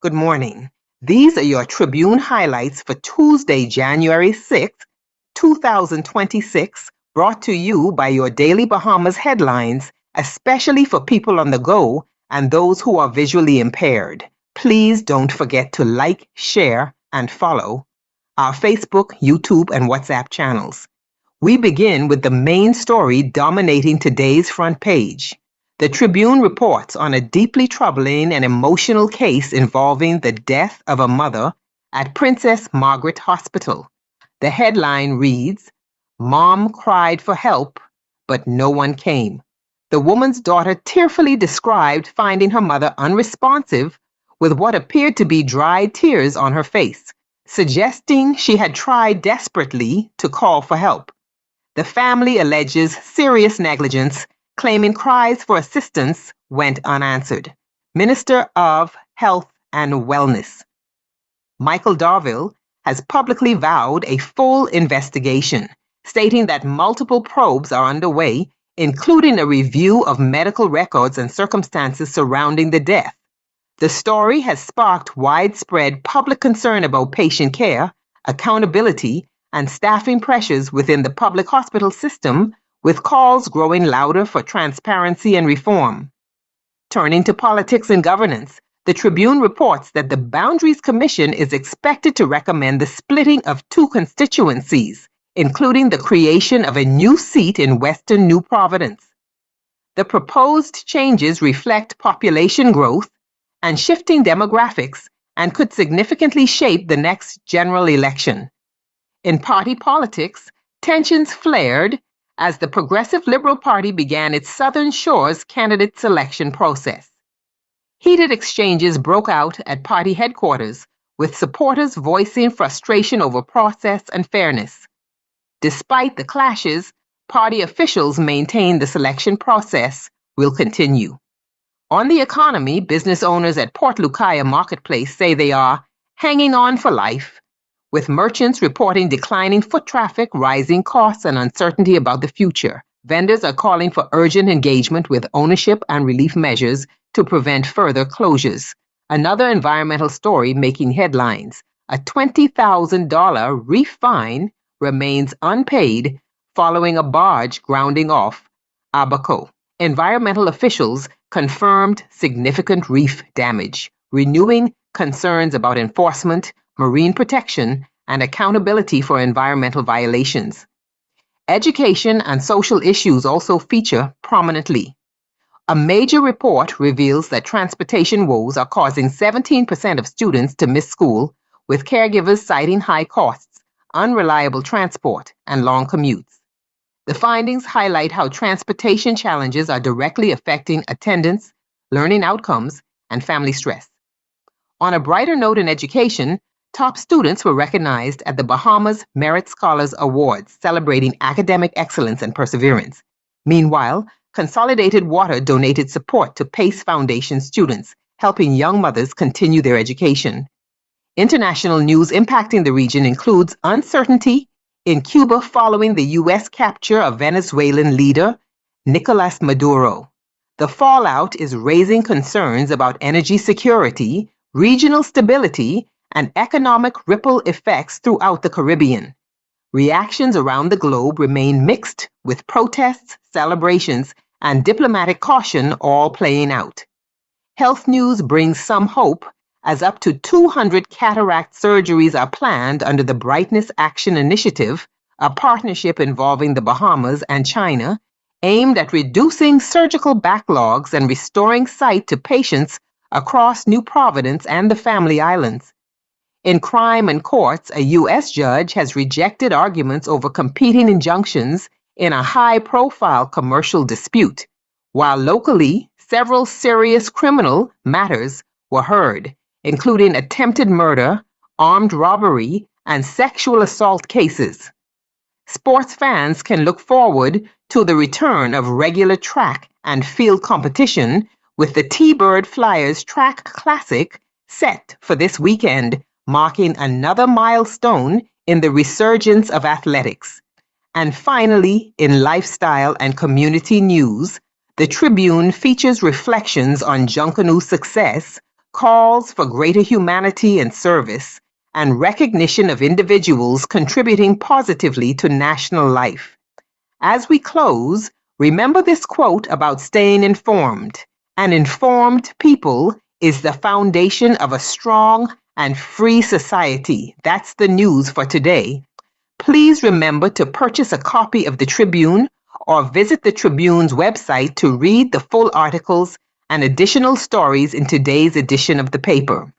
Good morning. These are your Tribune highlights for Tuesday, January 6th, 2026, brought to you by your Daily Bahamas headlines, especially for people on the go and those who are visually impaired. Please don't forget to like, share, and follow our Facebook, YouTube, and WhatsApp channels. We begin with the main story dominating today's front page. The Tribune reports on a deeply troubling and emotional case involving the death of a mother at Princess Margaret Hospital. The headline reads, "Mom cried for help, but no one came." The woman's daughter tearfully described finding her mother unresponsive with what appeared to be dried tears on her face, suggesting she had tried desperately to call for help. The family alleges serious negligence, claiming cries for assistance went unanswered. Minister of Health and Wellness Michael Darville has publicly vowed a full investigation, stating that multiple probes are underway, including a review of medical records and circumstances surrounding the death. The story has sparked widespread public concern about patient care, accountability, and staffing pressures within the public hospital system, with calls growing louder for transparency and reform. Turning to politics and governance, the Tribune reports that the Boundaries Commission is expected to recommend the splitting of 2 constituencies, including the creation of a new seat in Western New Providence. The proposed changes reflect population growth and shifting demographics and could significantly shape the next general election. In party politics, tensions flared as the Progressive Liberal Party began its Southern Shores candidate selection process. Heated exchanges broke out at party headquarters, with supporters voicing frustration over process and fairness. Despite the clashes, party officials maintained the selection process will continue. On the economy, business owners at Port Lucaya Marketplace say they are hanging on for life, with merchants reporting declining foot traffic, rising costs, and uncertainty about the future. Vendors are calling for urgent engagement with ownership and relief measures to prevent further closures. Another environmental story making headlines: a $20,000 reef fine remains unpaid following a barge grounding off Abaco. Environmental officials confirmed significant reef damage, renewing concerns about enforcement, marine protection, and accountability for environmental violations. Education and social issues also feature prominently. A major report reveals that transportation woes are causing 17% of students to miss school, with caregivers citing high costs, unreliable transport, and long commutes. The findings highlight how transportation challenges are directly affecting attendance, learning outcomes, and family stress. On a brighter note in education, top students were recognized at the Bahamas Merit Scholars Awards, celebrating academic excellence and perseverance. Meanwhile, Consolidated Water donated support to PACE Foundation students, helping young mothers continue their education. International news impacting the region includes uncertainty in Cuba following the U.S. capture of Venezuelan leader Nicolas Maduro. The fallout is raising concerns about energy security, regional stability, and economic ripple effects throughout the Caribbean. Reactions around the globe remain mixed, with protests, celebrations, and diplomatic caution all playing out. Health news brings some hope, as up to 200 cataract surgeries are planned under the Brightness Action Initiative, a partnership involving the Bahamas and China, aimed at reducing surgical backlogs and restoring sight to patients across New Providence and the Family Islands. In crime and courts, a U.S. judge has rejected arguments over competing injunctions in a high-profile commercial dispute, while locally, several serious criminal matters were heard, including attempted murder, armed robbery, and sexual assault cases. Sports fans can look forward to the return of regular track and field competition, with the T-Bird Flyers Track Classic set for this weekend, marking another milestone in the resurgence of athletics. And finally, in lifestyle and community news, the Tribune features reflections on Junkanoo's success, calls for greater humanity and service, and recognition of individuals contributing positively to national life. As we close, remember this quote about staying informed. An informed people is the foundation of a strong and free society. That's the news for today. Please remember to purchase a copy of the Tribune or visit the Tribune's website to read the full articles and additional stories in today's edition of the paper.